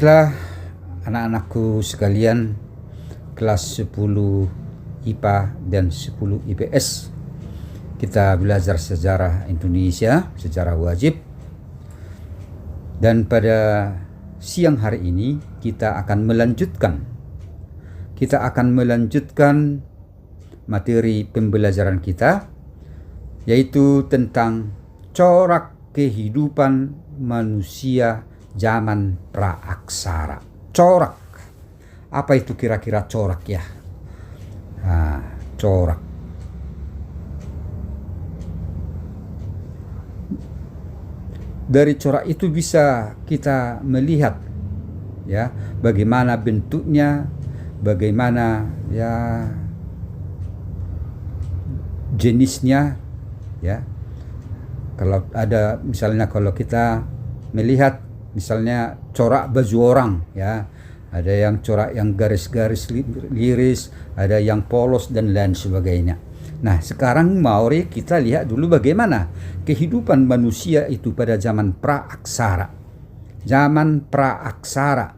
Baiklah anak-anakku sekalian, kelas 10 IPA dan 10 IPS, kita belajar sejarah Indonesia, sejarah wajib. Dan pada siang hari ini kita akan melanjutkan materi pembelajaran kita, yaitu tentang corak kehidupan manusia zaman praaksara. Corak, apa itu kira-kira corak ya? Corak. Dari corak itu bisa kita melihat ya bagaimana bentuknya, bagaimana ya jenisnya ya. Kalau ada misalnya, kalau kita melihat misalnya corak baju orang ya, ada yang corak yang garis-garis liris, ada yang polos dan lain sebagainya. Nah, sekarang mari kita lihat dulu bagaimana kehidupan manusia itu pada zaman praaksara. Zaman praaksara.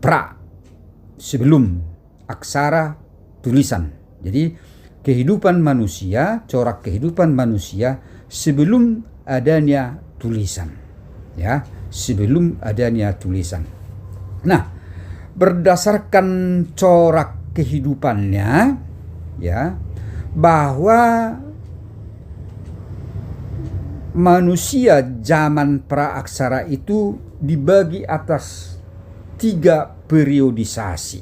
Pra, sebelum, aksara, tulisan. Jadi kehidupan manusia, corak kehidupan manusia sebelum adanya tulisan. Ya, sebelum adanya tulisan. Nah, berdasarkan corak kehidupannya ya, bahwa manusia zaman praaksara itu dibagi atas 3 periodisasi.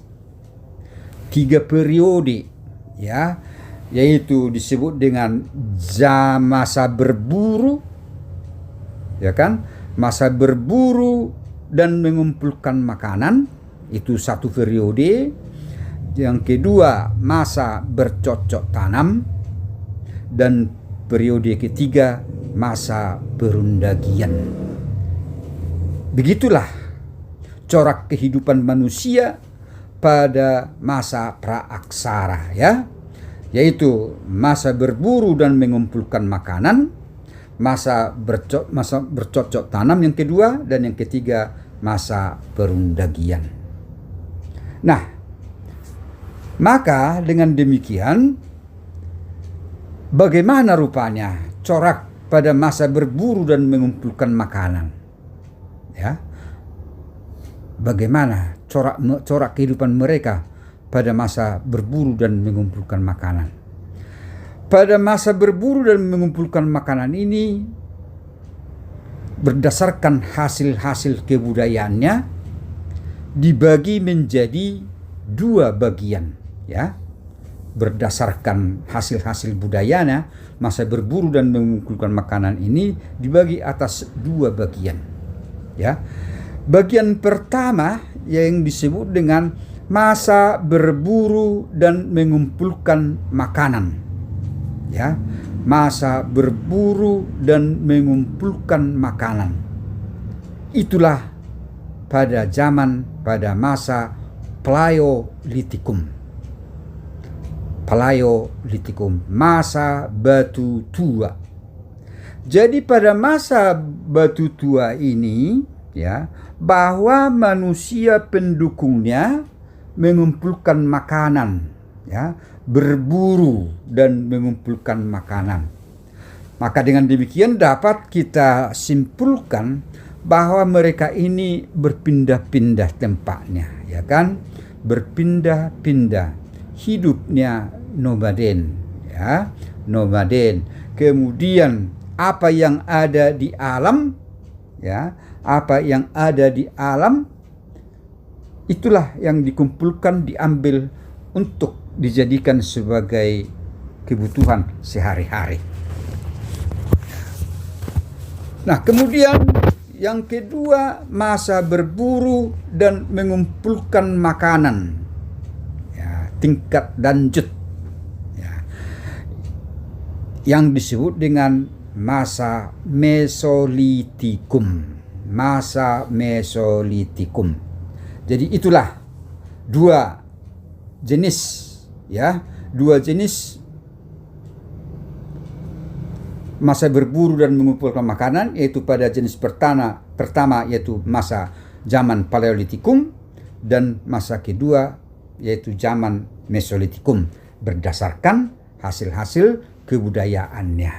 3 periode ya, yaitu disebut dengan masa berburu ya kan, masa berburu dan mengumpulkan makanan, itu satu periode. Yang kedua, masa bercocok tanam, dan periode ketiga, masa perundagian. Begitulah corak kehidupan manusia pada masa praaksara ya, yaitu masa berburu dan mengumpulkan makanan, masa bercocok tanam yang kedua, dan yang ketiga masa perundagian. Nah, maka dengan demikian bagaimana rupanya corak pada masa berburu dan mengumpulkan makanan ya? Bagaimana corak kehidupan mereka pada masa berburu dan mengumpulkan makanan? Pada masa berburu dan mengumpulkan makanan ini, berdasarkan hasil-hasil kebudayaannya, dibagi menjadi 2 bagian ya. Berdasarkan hasil-hasil budayanya, masa berburu dan mengumpulkan makanan ini dibagi atas 2 bagian ya. Bagian pertama yang disebut dengan masa berburu dan mengumpulkan makanan ya, masa berburu dan mengumpulkan makanan. Itulah pada masa Paleolitikum, masa batu tua. Jadi pada masa batu tua ini ya, bahwa manusia pendukungnya mengumpulkan makanan ya, berburu dan mengumpulkan makanan. Maka dengan demikian dapat kita simpulkan bahwa mereka ini berpindah-pindah tempatnya ya kan, berpindah-pindah, hidupnya nomaden ya, nomaden. Kemudian apa yang ada di alam ya, apa yang ada di alam itulah yang dikumpulkan, diambil untuk dijadikan sebagai kebutuhan sehari-hari. Nah, kemudian yang kedua, masa berburu dan mengumpulkan makanan ya, tingkat lanjut ya, yang disebut dengan masa Mesolitikum. Masa Mesolitikum. Jadi itulah 2 jenis ya, 2 jenis masa berburu dan mengumpulkan makanan, yaitu pada jenis pertama yaitu masa zaman Paleolitikum, dan masa kedua yaitu zaman Mesolitikum berdasarkan hasil-hasil kebudayaannya.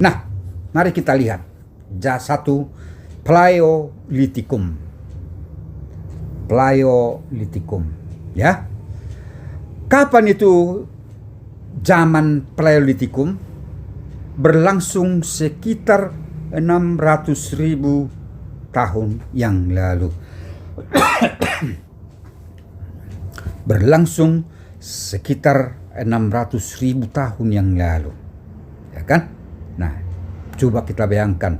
Nah, mari kita lihat satu Paleolitikum. Paleolitikum, ya. Kapan itu zaman Paleolitikum? Berlangsung sekitar 600.000 tahun yang lalu. Berlangsung sekitar 600.000 tahun yang lalu, ya kan? Nah, coba kita bayangkan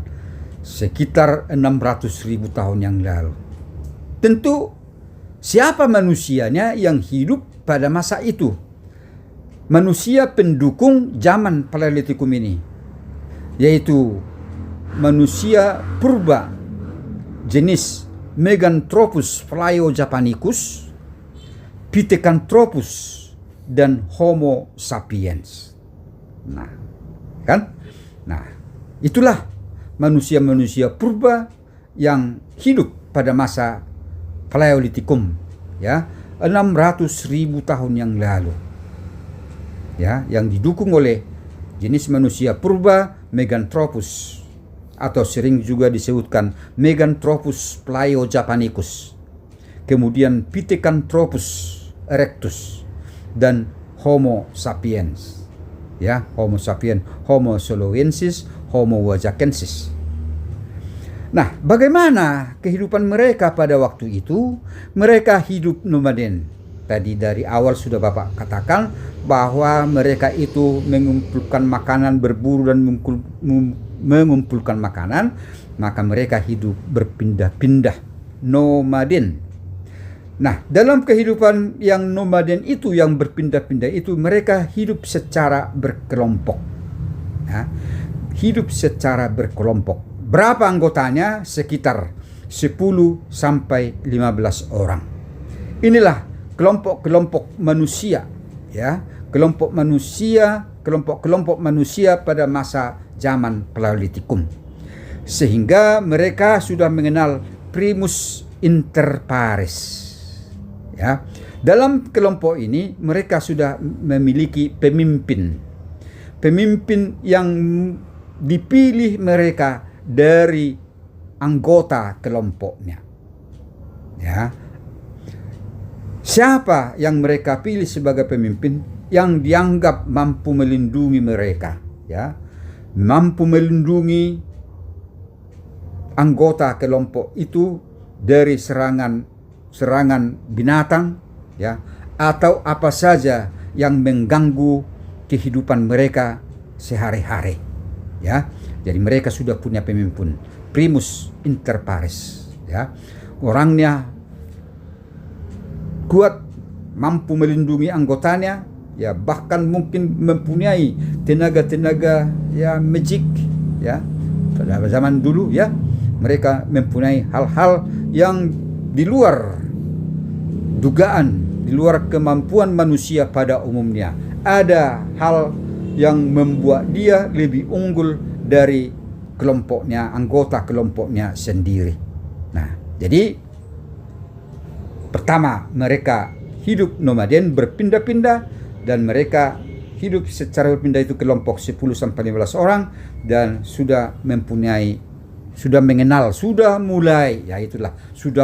sekitar 600.000 tahun yang lalu. Tentu siapa manusianya yang hidup pada masa itu? Manusia pendukung zaman Paleolitikum ini, yaitu manusia purba jenis Meganthropus Phalaeojapanicus, Pithecanthropus, dan Homo sapiens. Nah, kan? Nah, itulah manusia-manusia purba yang hidup pada masa Paleolitikum, ya, 600.000 tahun yang lalu, ya, yang didukung oleh jenis manusia purba Meganthropus, atau sering juga disebutkan Meganthropus Phalaeojapanicus, kemudian Pithecanthropus erectus, dan Homo sapiens, ya, Homo sapiens, Homo soloensis, Homo wajakensis. Nah, bagaimana kehidupan mereka pada waktu itu? Mereka hidup nomaden. Tadi dari awal sudah Bapak katakan bahwa mereka itu mengumpulkan makanan, berburu dan mengumpulkan makanan, maka mereka hidup berpindah-pindah, nomaden. Nah, dalam kehidupan yang nomaden itu, yang berpindah-pindah itu, mereka hidup secara berkelompok, ya, hidup secara berkelompok. Berapa anggotanya? Sekitar 10 sampai 15 orang. Inilah kelompok-kelompok manusia, ya, kelompok-kelompok manusia pada masa zaman Paleolitikum. Sehingga mereka sudah mengenal primus inter pares. Ya, dalam kelompok ini mereka sudah memiliki pemimpin yang dipilih mereka dari anggota kelompoknya. Ya, siapa yang mereka pilih sebagai pemimpin? Yang dianggap mampu melindungi mereka, ya, mampu melindungi anggota kelompok itu dari serangan binatang, ya, atau apa saja yang mengganggu kehidupan mereka sehari-hari, ya. Jadi mereka sudah punya pemimpin, primus inter pares, ya. Orangnya kuat, mampu melindungi anggotanya, ya, bahkan mungkin mempunyai tenaga-tenaga, ya, magic, ya. Pada zaman dulu, ya, mereka mempunyai hal-hal yang di luar dugaan, di luar kemampuan manusia pada umumnya. Ada hal yang membuat dia lebih unggul dari kelompoknya, anggota kelompoknya sendiri. Nah, jadi pertama, mereka hidup nomaden, berpindah-pindah, dan mereka hidup secara berpindah itu kelompok 10 sampai 15 orang, dan sudah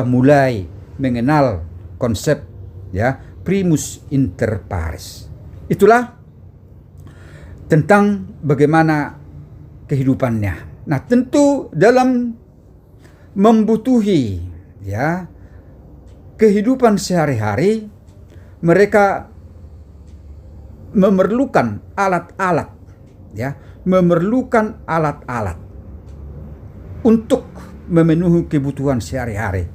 mulai mengenal konsep, ya, primus inter pares. Itulah tentang bagaimana kehidupannya. Nah, tentu dalam membutuhi, ya, kehidupan sehari-hari, mereka memerlukan alat-alat, ya, memerlukan alat-alat untuk memenuhi kebutuhan sehari-hari.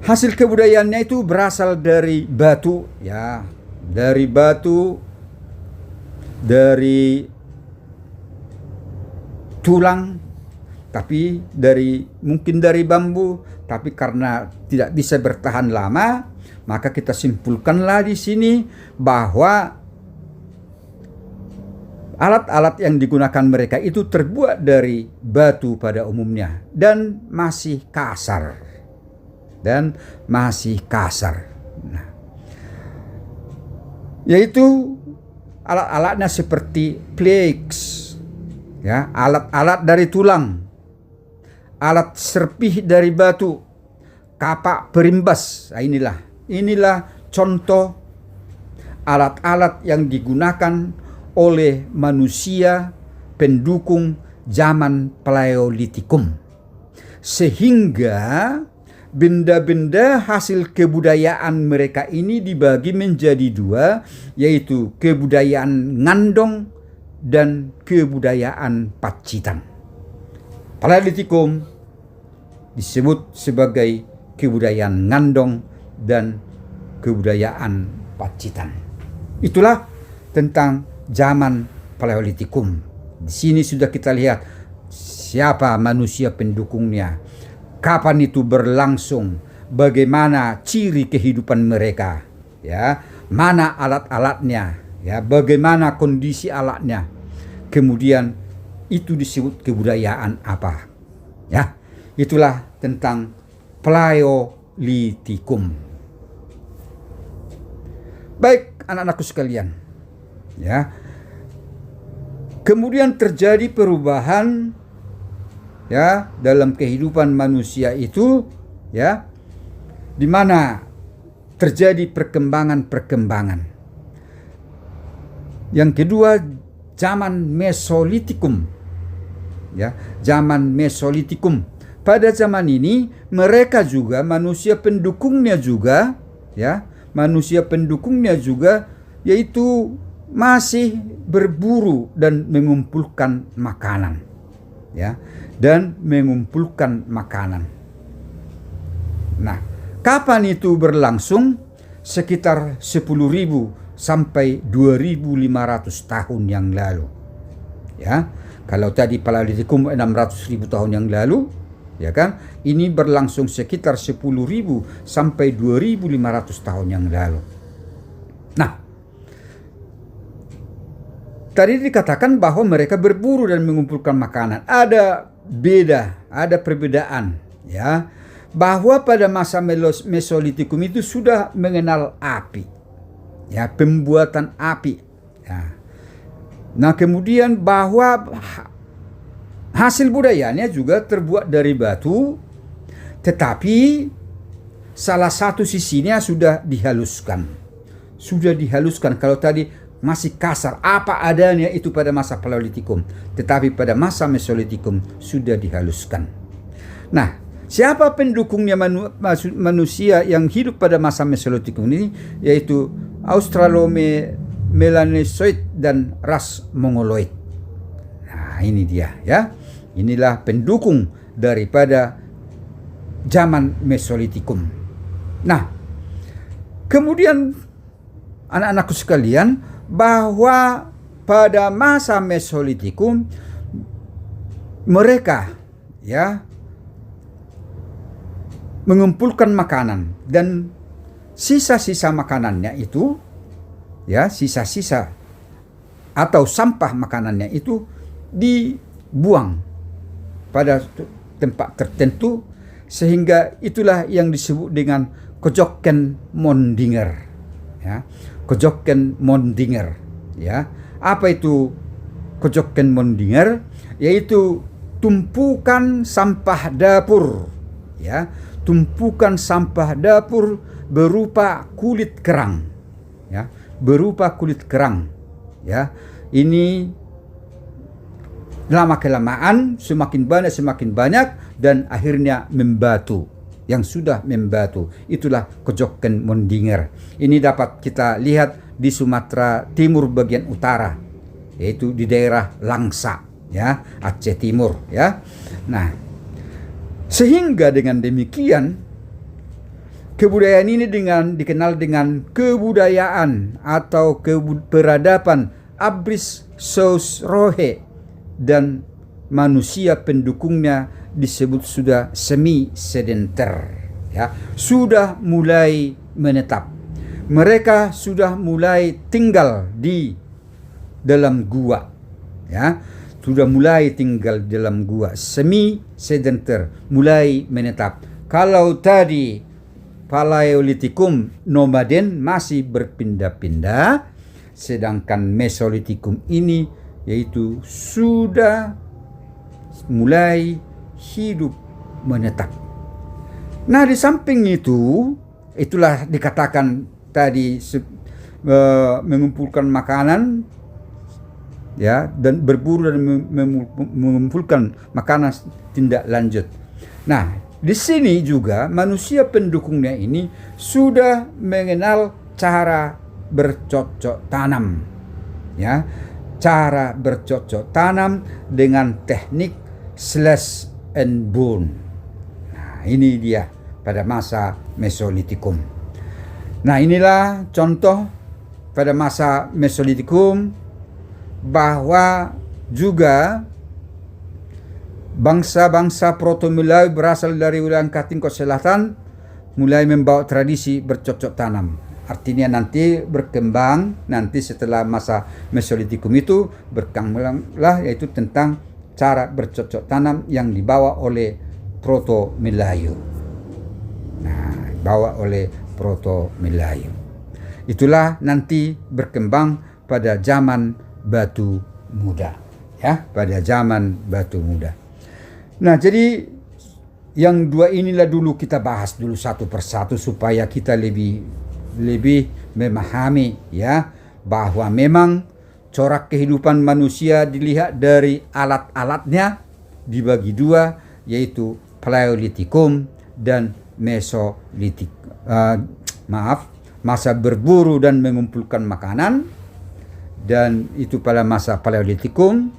Hasil kebudayaannya itu berasal dari batu, ya, dari tulang, tapi mungkin dari bambu, tapi karena tidak bisa bertahan lama, maka kita simpulkanlah di sini bahwa Alat-alat yang digunakan mereka itu terbuat dari batu pada umumnya dan masih kasar. Nah, yaitu alat-alatnya seperti plaques, ya, alat-alat dari tulang, alat serpih dari batu, kapak perimbas. Nah, inilah contoh alat-alat yang digunakan oleh manusia pendukung zaman Paleolitikum, sehingga benda-benda hasil kebudayaan mereka ini dibagi menjadi dua, yaitu kebudayaan Ngandong dan kebudayaan Pacitan. Paleolitikum disebut sebagai kebudayaan Ngandong dan kebudayaan Pacitan. Itulah tentang zaman Paleolitikum. Di sini sudah kita lihat siapa manusia pendukungnya, kapan itu berlangsung, bagaimana ciri kehidupan mereka, ya, mana alat-alatnya, ya, bagaimana kondisi alatnya. Kemudian itu disebut kebudayaan apa. Ya, itulah tentang Paleolitikum. Baik, anak-anakku sekalian, ya. Kemudian terjadi perubahan, ya, dalam kehidupan manusia itu, ya, di mana terjadi perkembangan. Yang kedua, zaman Mesolitikum. Ya, zaman Mesolitikum. Pada zaman ini mereka juga manusia pendukungnya juga, ya, yaitu masih berburu dan mengumpulkan makanan, ya, Nah, kapan itu berlangsung? Sekitar 10.000 sampai 2.500 tahun yang lalu. Ya, kalau tadi Paleolitikum 600.000 tahun yang lalu, ya kan? Ini berlangsung sekitar 10.000 sampai 2.500 tahun yang lalu. Nah, tadi dikatakan bahwa mereka berburu dan mengumpulkan makanan. Ada perbedaan, ya. Bahwa pada masa Mesolitikum itu sudah mengenal api, ya, pembuatan api. Ya. Nah, kemudian bahwa hasil budayanya juga terbuat dari batu, tetapi salah satu sisinya sudah dihaluskan. Kalau tadi masih kasar, apa adanya itu pada masa Paleolitikum, tetapi pada masa Mesolitikum sudah dihaluskan. Nah, siapa pendukungnya manusia yang hidup pada masa Mesolitikum ini? Yaitu Australomelanozoid dan ras Mongoloid. Nah, ini dia, ya. Inilah pendukung daripada zaman Mesolitikum. Nah, kemudian anak-anakku sekalian, bahwa pada masa Mesolitikum mereka, ya, mengumpulkan makanan, dan sisa-sisa makanannya itu, ya, sisa-sisa atau sampah makanannya itu dibuang pada tempat tertentu, sehingga itulah yang disebut dengan Kojokken Mondinger, ya. Kojokken Mondinger, ya. Apa itu Kojokken Mondinger? Yaitu tumpukan sampah dapur, ya. Tumpukan sampah dapur berupa kulit kerang, ya. Ya. Ini lama-kelamaan semakin banyak dan akhirnya membatu. Yang sudah membatu, itulah Kojokken Mondinger. Ini dapat kita lihat di Sumatera Timur bagian utara, yaitu di daerah Langsa, ya, Aceh Timur, ya. Nah, sehingga dengan demikian kebudayaan ini dikenal dengan kebudayaan atau peradaban Abris Sous Rohe, dan manusia pendukungnya disebut sudah semi sedenter, ya, sudah mulai menetap. Mereka sudah mulai tinggal di dalam gua, ya, sudah mulai tinggal dalam gua, semi sedenter, mulai menetap. Kalau tadi Paleolitikum nomaden masih berpindah-pindah, sedangkan Mesolitikum ini yaitu sudah mulai hidup menetap. Nah, di samping itu, itulah dikatakan tadi mengumpulkan makanan, ya, dan berburu dan mengumpulkan makanan tindak lanjut. Nah, di sini juga manusia pendukungnya ini sudah mengenal cara bercocok tanam, ya, cara bercocok tanam dengan teknik slash and burn. Nah, ini dia pada masa Mesolitikum. Nah, inilah contoh pada masa Mesolitikum bahwa juga bangsa-bangsa proto-Melayu berasal dari wilayah Katingkot Selatan mulai membawa tradisi bercocok tanam. Artinya nanti berkembang, nanti setelah masa Mesolitikum itu berkembanglah yaitu tentang cara bercocok tanam yang dibawa oleh proto-Melayu. Nah, dibawa oleh proto-Melayu. Itulah nanti berkembang pada zaman batu muda, ya, pada zaman batu muda. Nah, jadi yang dua inilah dulu kita bahas dulu satu persatu supaya kita lebih memahami, ya, bahwa memang corak kehidupan manusia dilihat dari alat-alatnya dibagi dua, yaitu Paleolitikum dan Mesolitik. Masa berburu dan mengumpulkan makanan, dan itu pada masa Paleolitikum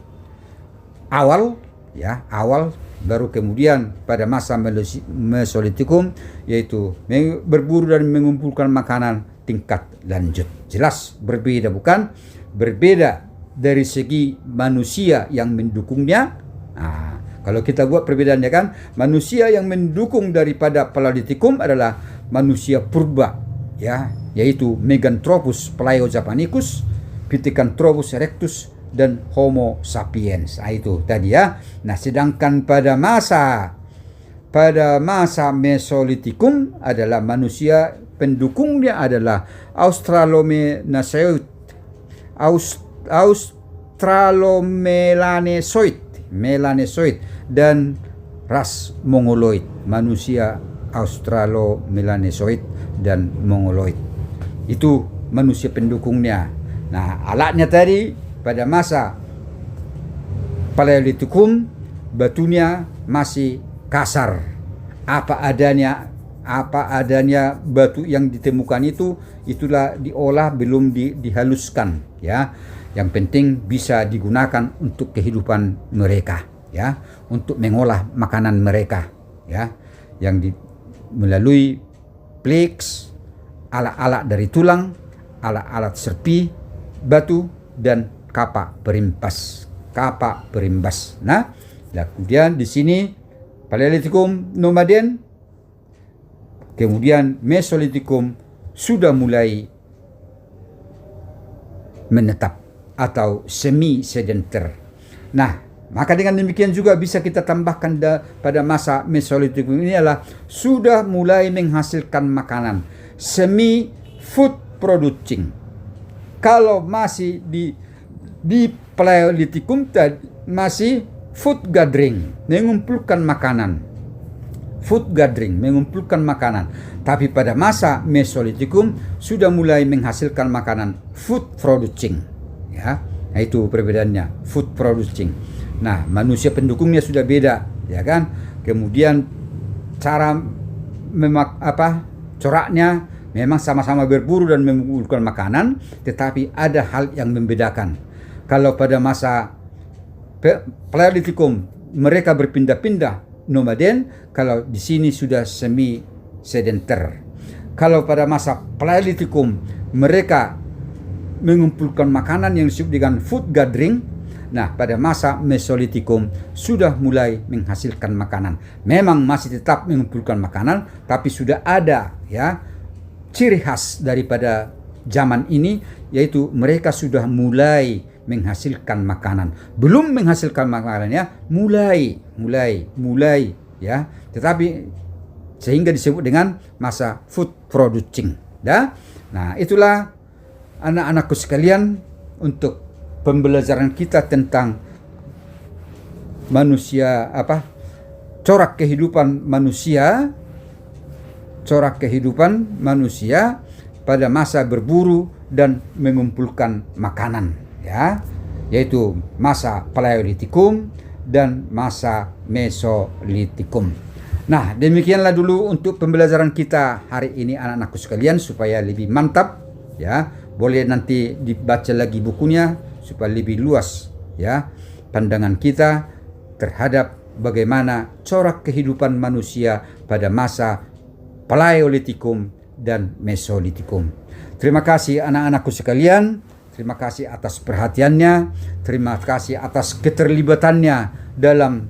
awal, ya, awal. Baru kemudian pada masa Mesolitikum yaitu berburu dan mengumpulkan makanan tingkat lanjut. Jelas berbeda, bukan? Berbeda dari segi manusia yang mendukungnya. Nah, kalau kita buat perbedaannya kan, manusia yang mendukung daripada Paleolitikum adalah manusia purba, ya, yaitu Meganthropus Palaeojapanicus, Pithecanthropus erectus, dan Homo sapiens. Nah, itu tadi, ya. Nah, sedangkan pada masa Mesolitikum adalah manusia pendukungnya adalah Australomelanesoid dan ras Mongoloid, manusia Australomelanesoid dan Mongoloid. Itu manusia pendukungnya. Nah, alatnya tadi pada masa Paleolitikum batunya masih kasar, apa adanya batu yang ditemukan itulah diolah, belum dihaluskan, ya. Yang penting bisa digunakan untuk kehidupan mereka, ya, untuk mengolah makanan mereka, ya, yang melalui plaques, alat-alat dari tulang, alat-alat serpi, batu, dan kapak perimbas. Nah, kemudian di sini Paleolitikum nomaden, kemudian Mesolitikum sudah mulai menetap atau semi sedenter. Nah, maka dengan demikian juga bisa kita tambahkan pada masa Mesolitikum ini adalah sudah mulai menghasilkan makanan, semi food producing. Kalau masih di Paleolitikum tadi masih food gathering, mengumpulkan makanan. Tapi pada masa Mesolitikum sudah mulai menghasilkan makanan, food producing, ya. Nah, itu perbedaannya, food producing. Nah, manusia pendukungnya sudah beda, ya kan? Kemudian cara coraknya memang sama-sama berburu dan mengumpulkan makanan, tetapi ada hal yang membedakan. Kalau pada masa Paleolitikum mereka berpindah-pindah nomaden, kalau di sini sudah semi sedenter. Kalau pada masa Paleolitikum mereka mengumpulkan makanan yang disebut dengan food gathering. Nah, pada masa Mesolitikum sudah mulai menghasilkan makanan. Memang masih tetap mengumpulkan makanan, tapi sudah ada, ya, ciri khas daripada zaman ini, yaitu mereka sudah mulai menghasilkan makanan. Belum menghasilkan makanan ya, mulai ya. Tetapi sehingga disebut dengan masa food producing. Ya. Nah, itulah anak-anakku sekalian untuk pembelajaran kita tentang manusia corak kehidupan manusia pada masa berburu dan mengumpulkan makanan, ya, yaitu masa Paleolitikum dan masa Mesolitikum. Nah, demikianlah dulu untuk pembelajaran kita hari ini anak-anakku sekalian, supaya lebih mantap, ya. Boleh nanti dibaca lagi bukunya supaya lebih luas, ya, pandangan kita terhadap bagaimana corak kehidupan manusia pada masa Paleolitikum dan Mesolitikum. Terima kasih anak-anakku sekalian. Terima kasih atas perhatiannya. Terima kasih atas keterlibatannya dalam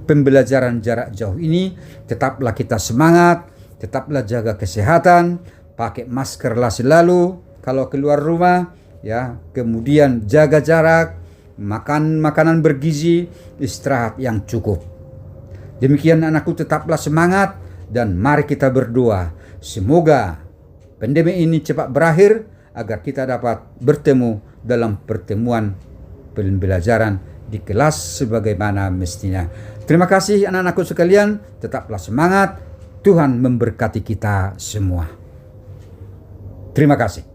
pembelajaran jarak jauh ini. Tetaplah kita semangat, tetaplah jaga kesehatan, pakai maskerlah selalu kalau keluar rumah, ya. Kemudian jaga jarak, makan makanan bergizi, istirahat yang cukup. Demikian anakku, tetaplah semangat dan mari kita berdoa. Semoga pandemi ini cepat berakhir agar kita dapat bertemu dalam pertemuan pembelajaran di kelas sebagaimana mestinya. Terima kasih anak-anakku sekalian, tetaplah semangat. Tuhan memberkati kita semua. Terima kasih.